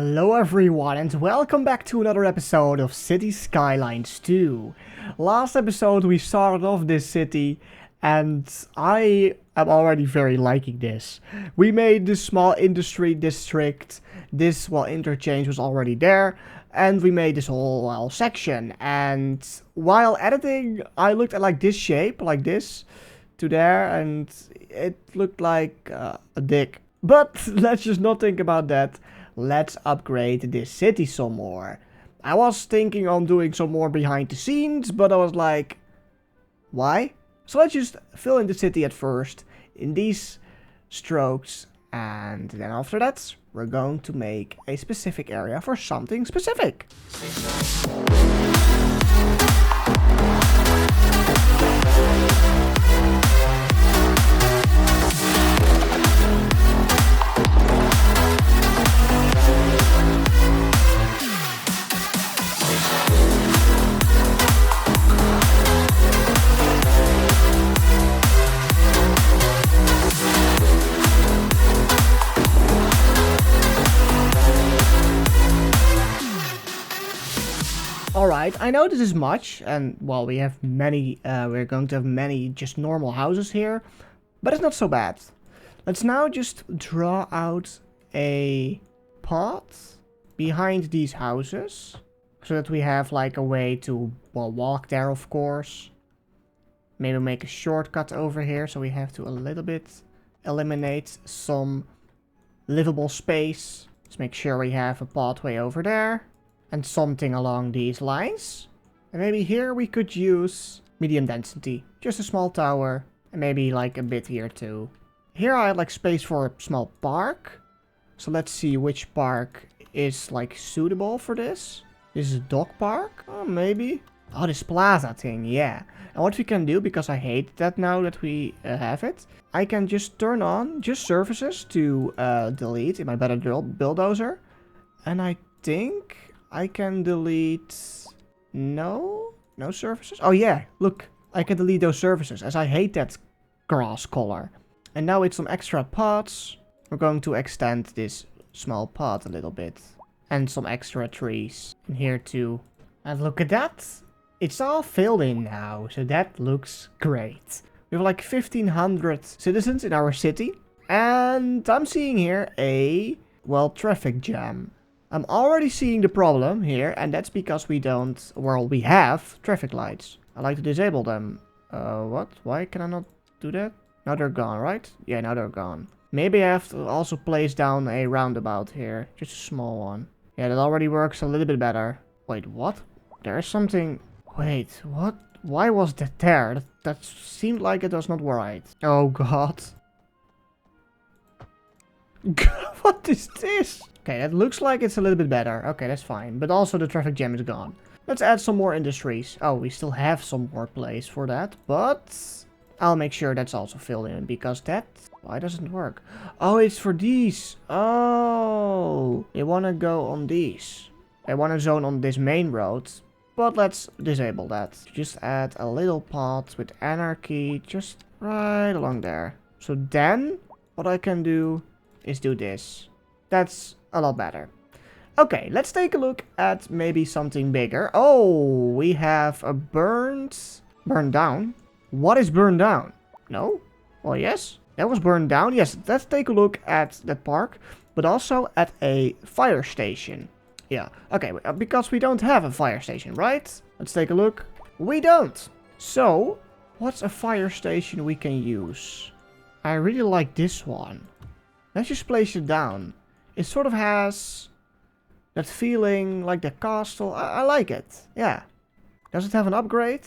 Hello everyone and welcome back to another episode of City Skylines 2. Last episode we started off this city and I am already very liking this. We made this small industry district, this interchange was already there, and we made this whole section. And while editing I looked at like this shape, like this, to there, and it looked like a dick. But let's just not think about that. Let's upgrade this city some more. I was thinking on doing some more behind the scenes, but I was like, why? So let's just fill in the city at first in these strokes, and then after that we're going to make a specific area for something specific. Alright, I know this is much, and well, we have many, we're going to have many just normal houses here, but it's not so bad. Let's now just draw out a path behind these houses, so that we have like a way to, well, walk there, of course. Maybe make a shortcut over here, so we have to a little bit eliminate some livable space. Let's make sure we have a pathway over there. And something along these lines. And maybe here we could use medium density. Just a small tower. And maybe like a bit here too. Here I had like space for a small park. So let's see which park is like suitable for this. This is a dog park? Oh, maybe. Oh, this plaza thing, yeah. And what we can do, because I hate that now that we have it. I can just turn on just surfaces to delete in my better bulldozer. And I think I can delete... No surfaces? Oh yeah, look, I can delete those surfaces, as I hate that grass color. And now with some extra pots, we're going to extend this small pot a little bit. And some extra trees in here too. And look at that! It's all filled in now, so that looks great. We have like 1,500 citizens in our city. And I'm seeing here a, well, traffic jam. I'm already seeing the problem here, and that's because we don't, well, we have traffic lights. I like to disable them. What? Why can I not do that? Now they're gone, right? Yeah, now they're gone. Maybe I have to also place down a roundabout here. Just a small one. Yeah, that already works a little bit better. Wait, what? There's something... Wait, what? Why was that there? That seemed like it was not right. Oh, God. What is this? Okay, that looks like it's a little bit better. Okay, that's fine. But also the traffic jam is gone. Let's add some more industries. Oh, we still have some more place for that. But I'll make sure that's also filled in. Because that... Why doesn't it work? Oh, it's for these. Oh, they want to go on these. They want to zone on this main road. But let's disable that. Just add a little path with anarchy. Just right along there. So then, what I can do is do this. That's a lot better. Okay, let's take a look at maybe something bigger. Oh, we have a burned down. What is burned down? No? Well, yes. That was burned down. Yes, let's take a look at that park. But also at a fire station. Yeah, okay, because we don't have a fire station, right? Let's take a look. We don't. So, what's a fire station we can use? I really like this one. Let's just place it down. It sort of has that feeling like the castle. I like it. Yeah. Does it have an upgrade?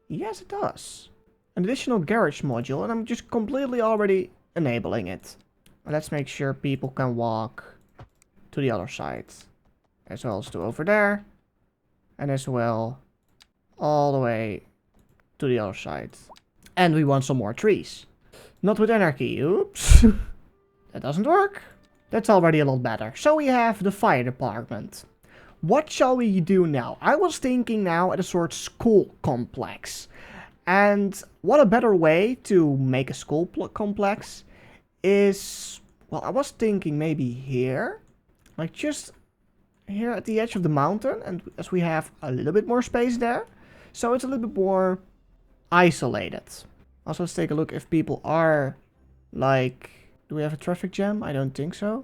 Yes, it does. An additional garage module, and I'm just completely already enabling it. Let's make sure people can walk to the other side. As well as to over there. And as well all the way to the other side. And we want some more trees. Not with anarchy. Oops. That doesn't work. That's already a lot better. So we have the fire department. What shall we do now? I was thinking now at a sort of school complex. And what a better way to make a school complex is... Well, I was thinking maybe here. Like just here at the edge of the mountain, and as we have a little bit more space there, so it's a little bit more isolated. Also, let's take a look if people are, like, do we have a traffic jam? I don't think so.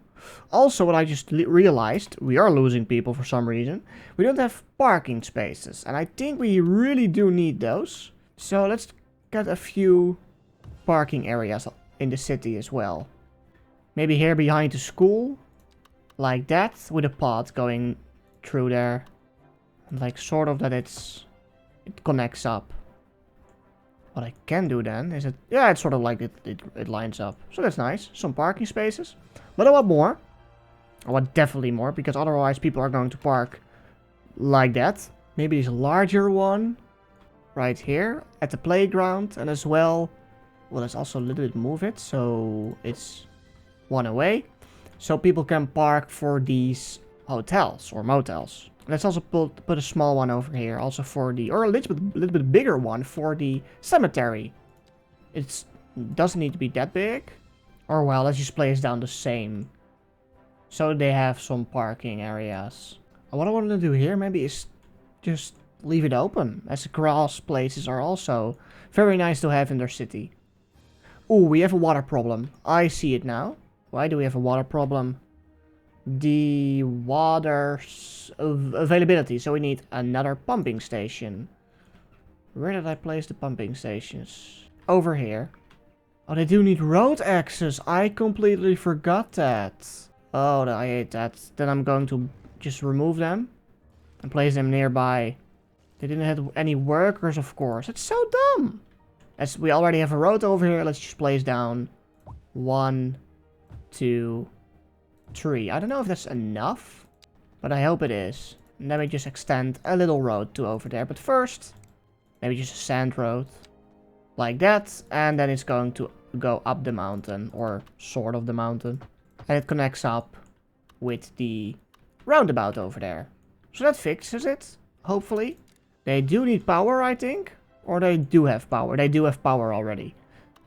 Also, what I just realized, we are losing people for some reason. We don't have parking spaces, and I think we really do need those. So let's get a few parking areas in the city as well. Maybe here behind the school, like that, with a path going through there. And like sort of that it connects up. What I can do then is it, yeah, it's sort of like it lines up. So that's nice. Some parking spaces. But I want more. I want definitely more, because otherwise people are going to park like that. Maybe this larger one right here at the playground. And as well, let's also a little bit move it so it's one away. So people can park for these hotels or motels. Let's also put a small one over here, also for the, or a little bit bigger one for the cemetery. It doesn't need to be that big. Or well, let's just place down the same. So they have some parking areas. And what I want to do here maybe is just leave it open, as the grass places are also very nice to have in their city. Ooh, we have a water problem. I see it now. Why do we have a water problem? The water availability. So we need another pumping station. Where did I place the pumping stations? Over here. Oh, they do need road access. I completely forgot that. Oh, I hate that. Then I'm going to just remove them and place them nearby. They didn't have any workers, of course. It's so dumb. As we already have a road over here, let's just place down 1, 2, 3. I don't know if that's enough, but I hope it is. And let me just extend a little road to over there. But first, maybe just a sand road. Like that. And then it's going to go up the mountain, or sort of the mountain. And it connects up with the roundabout over there. So that fixes it, hopefully. They do need power, I think. Or they do have power. They do have power already.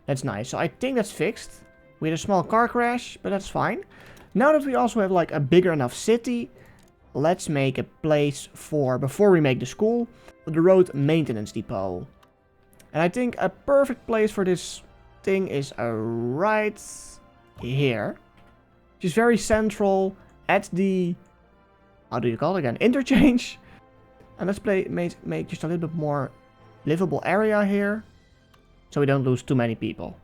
That's nice. So I think that's fixed. We had a small car crash, but that's fine. Now that we also have like a bigger enough city, let's make a place for, before we make the school, the road maintenance depot. And I think a perfect place for this thing is right here. Just very central at the, how do you call it again? Interchange. And let's make just a little bit more livable area here, so we don't lose too many people.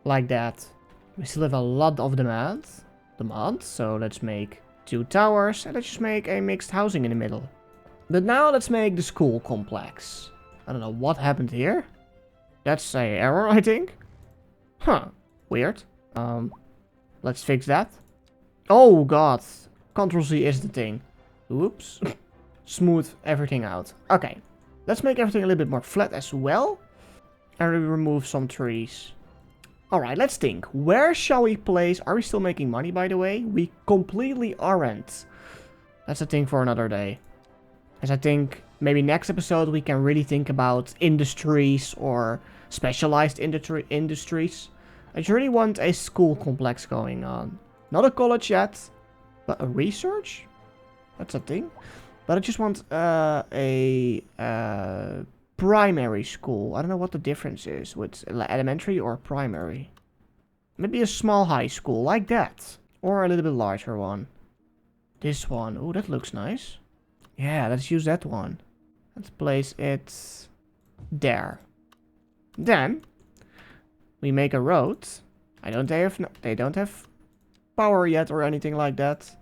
Like that. We still have a lot of demand, so let's make 2 towers, and let's just make a mixed housing in the middle. But now let's make the school complex. I don't know what happened here. That's an error, I think. Huh, weird. Let's fix that. Oh god, Ctrl-Z is the thing. Whoops. Smooth everything out. Okay. Let's make everything a little bit more flat as well. And we remove some trees. Alright, let's think. Where shall we place... Are we still making money, by the way? We completely aren't. That's a thing for another day. As I think maybe next episode we can really think about industries or specialized industries. I just really want a school complex going on. Not a college yet, but a research? That's a thing. But I just want a primary school. I don't know what the difference is with elementary or primary. Maybe a small high school like that. Or a little bit larger one. This one. Oh, that looks nice. Yeah, let's use that one. Let's place it there. Then we make a road. They don't have power yet or anything like that.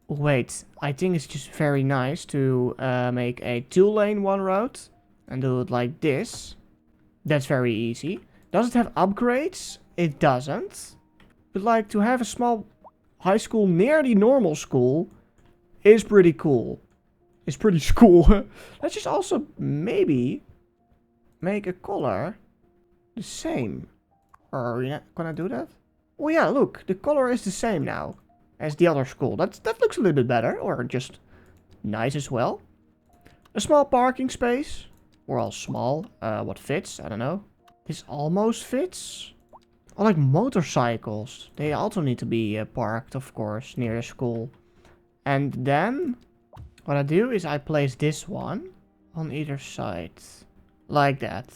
Wait, I think it's just very nice to make a 2-lane one road and do it like this. That's very easy. Does it have upgrades? It doesn't. But like to have a small high school near the normal school is pretty cool. It's pretty cool. Let's just also maybe make a color the same. Or are we not gonna do that? Oh yeah, look, the color is the same now as the other school. That looks a little bit better, or just nice as well. A small parking space. Well, small. What fits? I don't know. This almost fits. I like motorcycles. They also need to be parked, of course, near the school. And then What I do is I place this one on either side. Like that.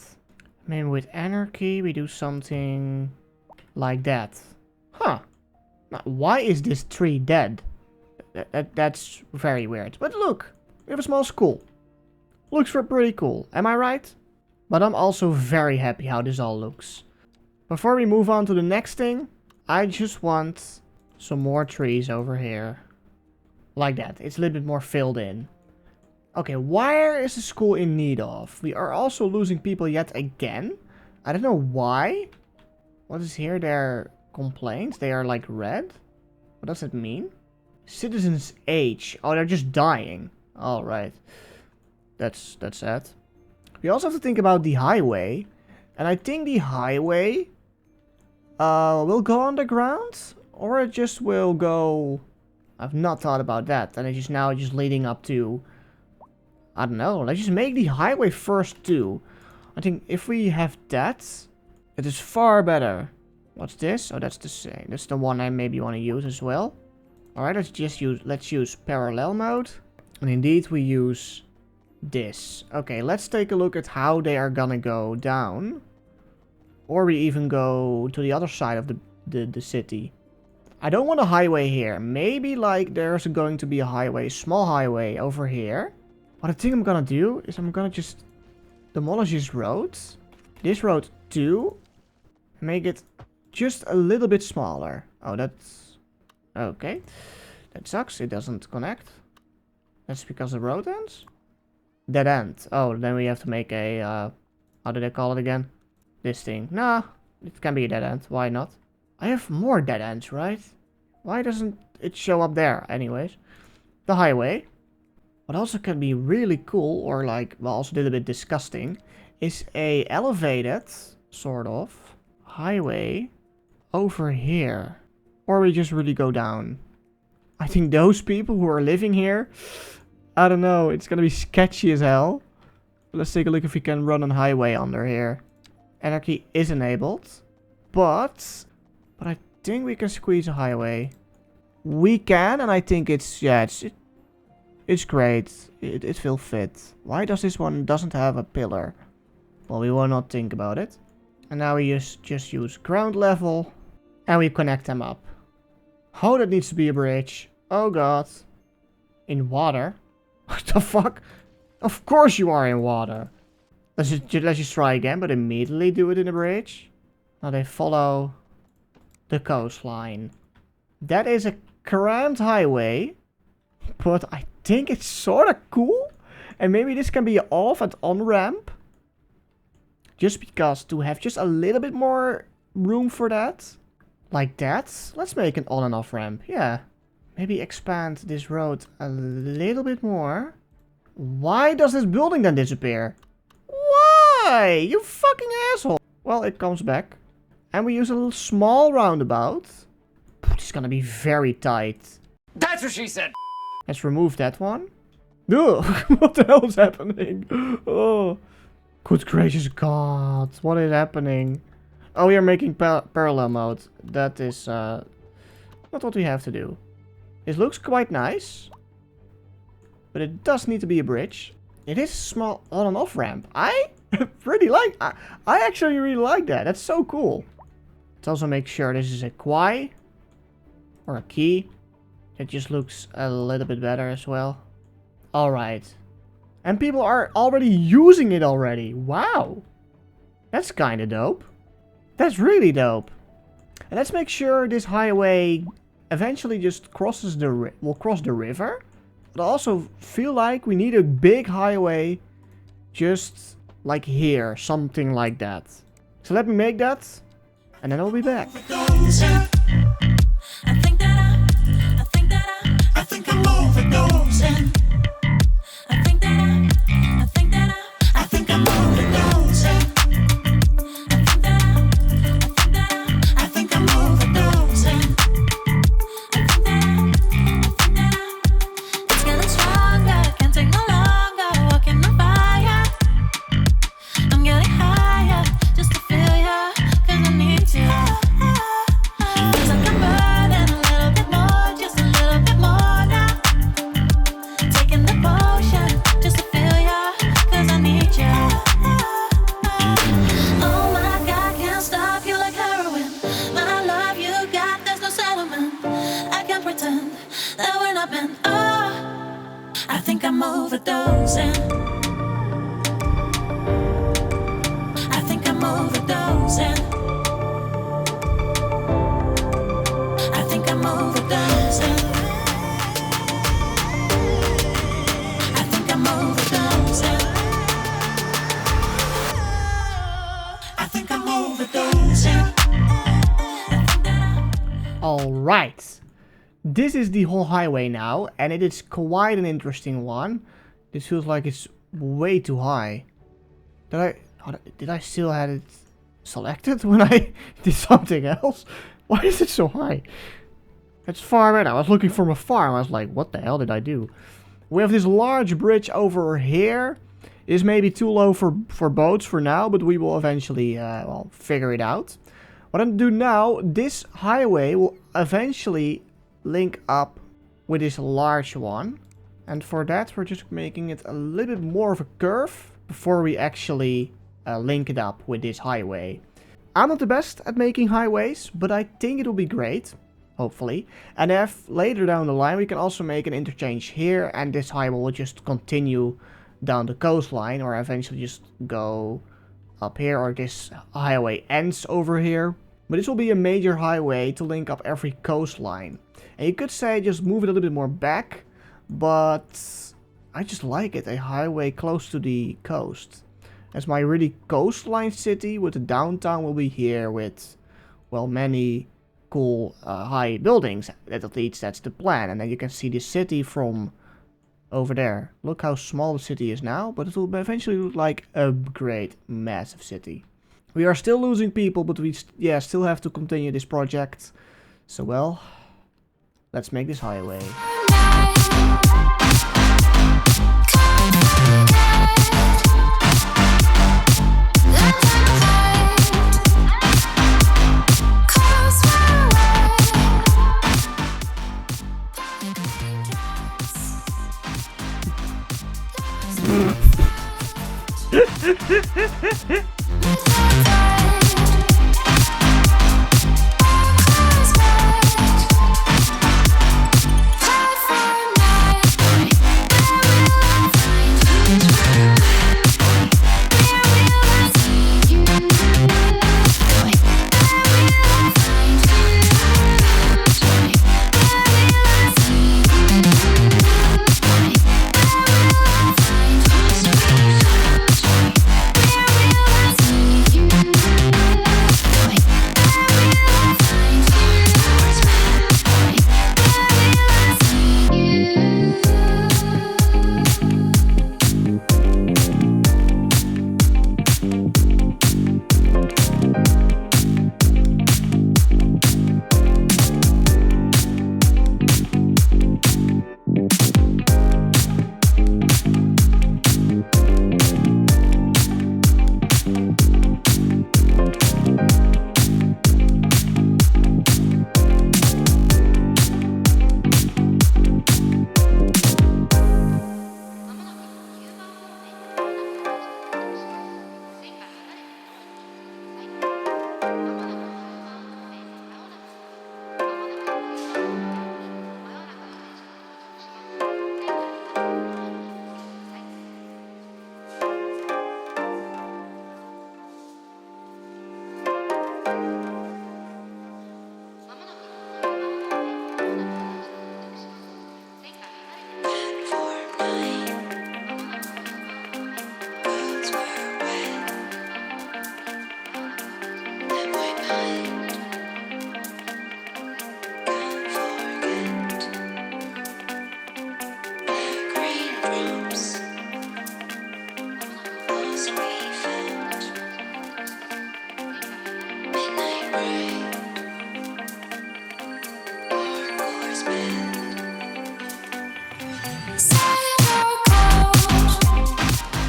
Maybe with anarchy we do something like that. Huh. Now, why is this tree dead? That's very weird. But look, we have a small school. Looks pretty cool, am I right? But I'm also very happy how this all looks. Before we move on to the next thing, I just want some more trees over here. Like that. It's a little bit more filled in. Okay, where is the school in need of? We are also losing people yet again. I don't know why. What is here? Their complaints? They are like red? What does that mean? Citizens age. Oh, they're just dying. Alright. That's sad. We also have to think about the highway. And I think the highway will go underground. Or it just will go... I've not thought about that. And it's just now just leading up to... I don't know. Let's just make the highway first too. I think if we have that, it is far better. What's this? Oh, that's the same. That's the one I maybe want to use as well. Alright, let's use parallel mode. And indeed we use this. Okay, let's take a look at how they are gonna go down. Or we even go to the other side of the city. I don't want a highway here. Maybe like there's going to be a highway, small highway over here. What I think I'm gonna do is I'm gonna just demolish this road. This road too. Make it just a little bit smaller. Oh, that's... Okay. That sucks. It doesn't connect. That's because the road ends? Dead end. Oh, then we have to make a... how did I call it again? This thing. Nah, it can be a dead end. Why not? I have more dead ends, right? Why doesn't it show up there? Anyways. The highway. What also can be really cool, or like, well, also a little bit disgusting, is a elevated, sort of, highway over here. Or we just really go down. I think those people who are living here, I don't know, it's gonna be sketchy as hell. Let's take a look if we can run a highway under here. Anarchy is enabled, but I think we can squeeze a highway. We can, and I think it's, yeah, it's great. It will fit. Why does this one doesn't have a pillar? Well, we will not think about it. And now we just use ground level. And we connect them up. Oh, that needs to be a bridge. Oh god. In water? What the fuck? Of course you are in water. Let's just try again, but immediately do it in a bridge. Now they follow the coastline. That is a crammed highway. But I think it's sort of cool. And maybe this can be an off and on ramp. Just because to have just a little bit more room for that. Like that. Let's make an on and off ramp. Yeah. Maybe expand this road a little bit more. Why does this building then disappear? Why? You fucking asshole. Well, it comes back. And we use a little small roundabout. It's gonna be very tight. That's what she said. Let's remove that one. Ugh, what the hell is happening? Oh, good gracious God. What is happening? Oh, we are making parallel mode. That is not what we have to do. It looks quite nice. But it does need to be a bridge. It is a small on and off ramp. I really like... I actually really like that. That's so cool. Let's also make sure this is a quay. Or a key. It just looks a little bit better as well. Alright. And people are already using it already. Wow. That's kind of dope. That's really dope. And let's make sure this highway eventually just crosses will cross the river. But I also feel like we need a big highway just like here. Something like that. So let me make that. And then I'll be back. screaming, oh, I think I'm overdosing. I think I'm overdosing. I think I'm overdosing. I think I'm overdosing. I think I'm overdosing. Alright. This is the whole highway now, and it is quite an interesting one. This feels like it's way too high. Did I still have it selected when I did something else? Why is it so high? It's far in. I was looking from afar. I was like, what the hell did I do? We have this large bridge over here. It is maybe too low for boats for now, but we will eventually well, figure it out. What I'm going to do now, this highway will eventually link up with this large one. And for that, we're just making it a little bit more of a curve before we actually link it up with this highway. I'm not the best at making highways, but I think it will be great. Hopefully. And if later down the line we can also make an interchange here, and this highway will just continue down the coastline, or eventually just go up here, or this highway ends over here. But this will be a major highway to link up every coastline. And you could say just move it a little bit more back, but I just like it, a highway close to the coast. As my really coastline city with the downtown will be here with, well, many cool high buildings. At least that's the plan. And then you can see the city from over there. Look how small the city is now, but it will eventually look like a great massive city. We are still losing people, but we still have to continue this project. So well, let's make this highway.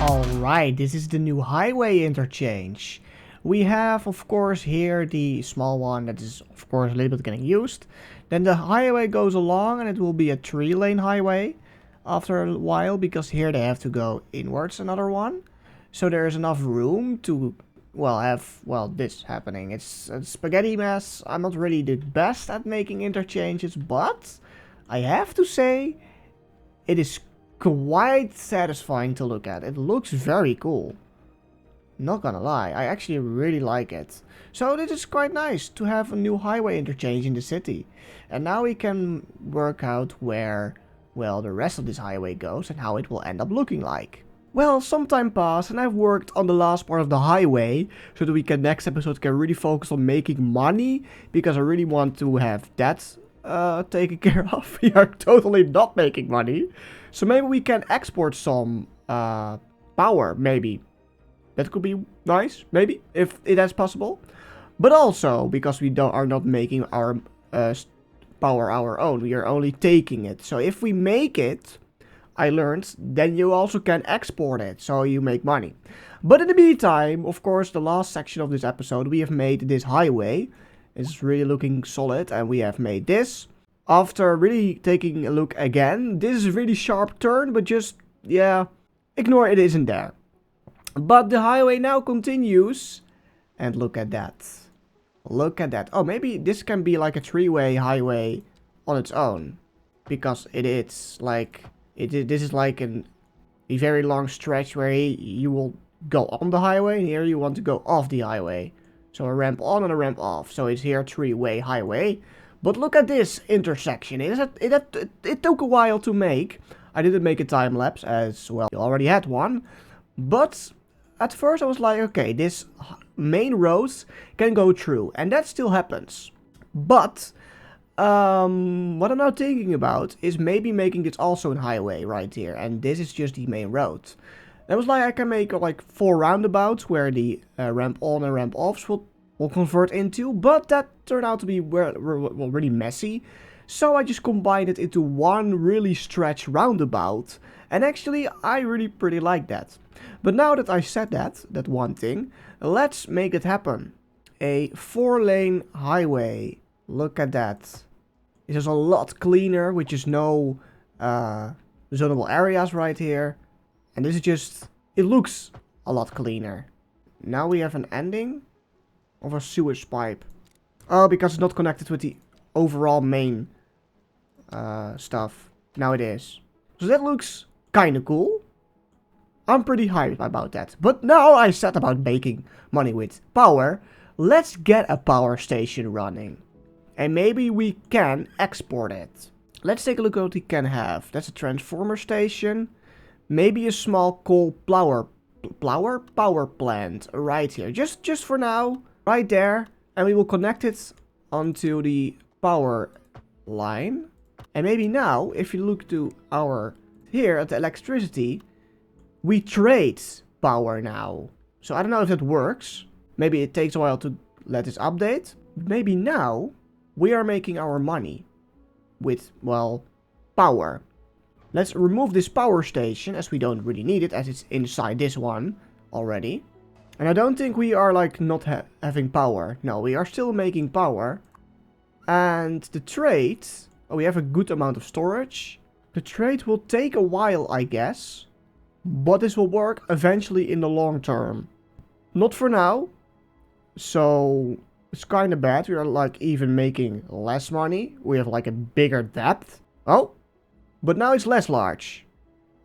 Alright, this is the new highway interchange. We have, of course, here the small one that is, of course, a little bit getting used. Then the highway goes along and it will be a 3-lane highway after a while, because here they have to go inwards another one. So there is enough room to, well, have, well, this happening. It's a spaghetti mess. I'm not really the best at making interchanges, but I have to say, it is quite satisfying to look at. It looks very cool. Not gonna lie, I actually really like it. So this is quite nice to have a new highway interchange in the city. And now we can work out where, well, the rest of this highway goes and how it will end up looking like. Well, some time passed and I've worked on the last part of the highway so that we can next episode can really focus on making money, because I really want to have that taken care of. We are totally not making money. So maybe we can export some power, maybe. That could be nice, maybe, if it is possible. But also, because we are not making our power our own, we are only taking it. So if we make it, I learned, then you also can export it, so you make money. But in the meantime, of course, the last section of this episode, we have made this highway. It's really looking solid, and we have made this. After really taking a look again, this is a really sharp turn, but just, yeah, ignore it isn't there. But the highway now continues, and look at that. Look at that. Oh, maybe this can be like a three-way highway on its own, because it is like... This is like a very long stretch where you will go on the highway, and here you want to go off the highway. So a ramp on and a ramp off. So it's here a three-way highway. But look at this intersection. It took a while to make. I didn't make a time lapse as well. You already had one. But at first I was like, okay, this main road can go through. And that still happens. But... what I'm now thinking about is maybe making this also a highway right here, and this is just the main road. That was like I can make like 4 roundabouts where the ramp on and ramp offs will convert into, but that turned out to be really messy. So I just combined it into one really stretched roundabout, and actually I really pretty like that. But now that I said that one thing, let's make it happen. A 4-lane highway. Look at that. It is a lot cleaner, which is no zonable areas right here. And this is just, it looks a lot cleaner. Now we have an ending of a sewage pipe. Oh, because it's not connected with the overall main stuff. Now it is. So that looks kind of cool. I'm pretty hyped about that. But now I said about making money with power. Let's get a power station running. And maybe we can export it. Let's take a look at what we can have. That's a transformer station. Maybe a small coal power plant right here. Just for now. Right there. And we will connect it onto the power line. And maybe now, if you look to our... Here at the electricity, we trade power now. So I don't know if that works. Maybe it takes a while to let this update. Maybe now... we are making our money with, well, power. Let's remove this power station, as we don't really need it, as it's inside this one already. And I don't think we are, like, not having power. No, we are still making power. And the trade... Oh, we have a good amount of storage. The trade will take a while, I guess. But this will work eventually in the long term. Not for now. So... it's kind of bad. We are like even making less money. We have like a bigger depth. Oh, but now it's less large.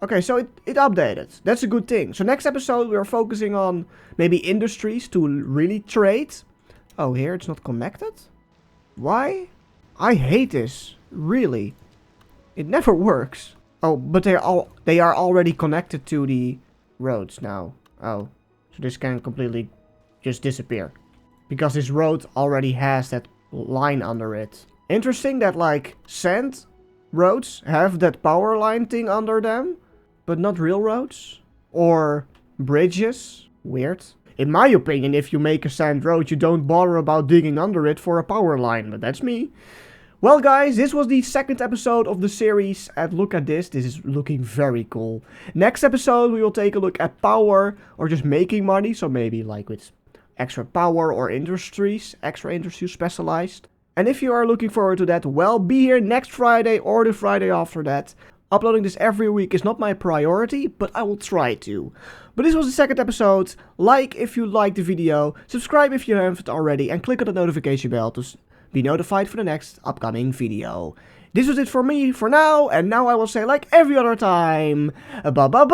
Okay, so it updated. That's a good thing. So next episode we are focusing on maybe industries to really trade. Oh, here it's not connected. Why? I hate this. Really. It never works. Oh, but they are already connected to the roads now. Oh, so this can completely just disappear. Because this road already has that line under it. Interesting that like sand roads have that power line thing under them. But not real roads. Or bridges. Weird. In my opinion, if you make a sand road, you don't bother about digging under it for a power line. But that's me. Well guys, this was the second episode of the series. And look at this. This is looking very cool. Next episode we will take a look at power. Or just making money. So maybe like with... extra power or industries, extra industries specialized. And if you are looking forward to that, well, be here next Friday or the Friday after that. Uploading this every week is not my priority, but I will try to. But this was the second episode. Like if you liked the video, subscribe if you haven't already, and click on the notification bell to be notified for the next upcoming video. This was it for me for now, and now I will say like every other time, bye-bye-bye!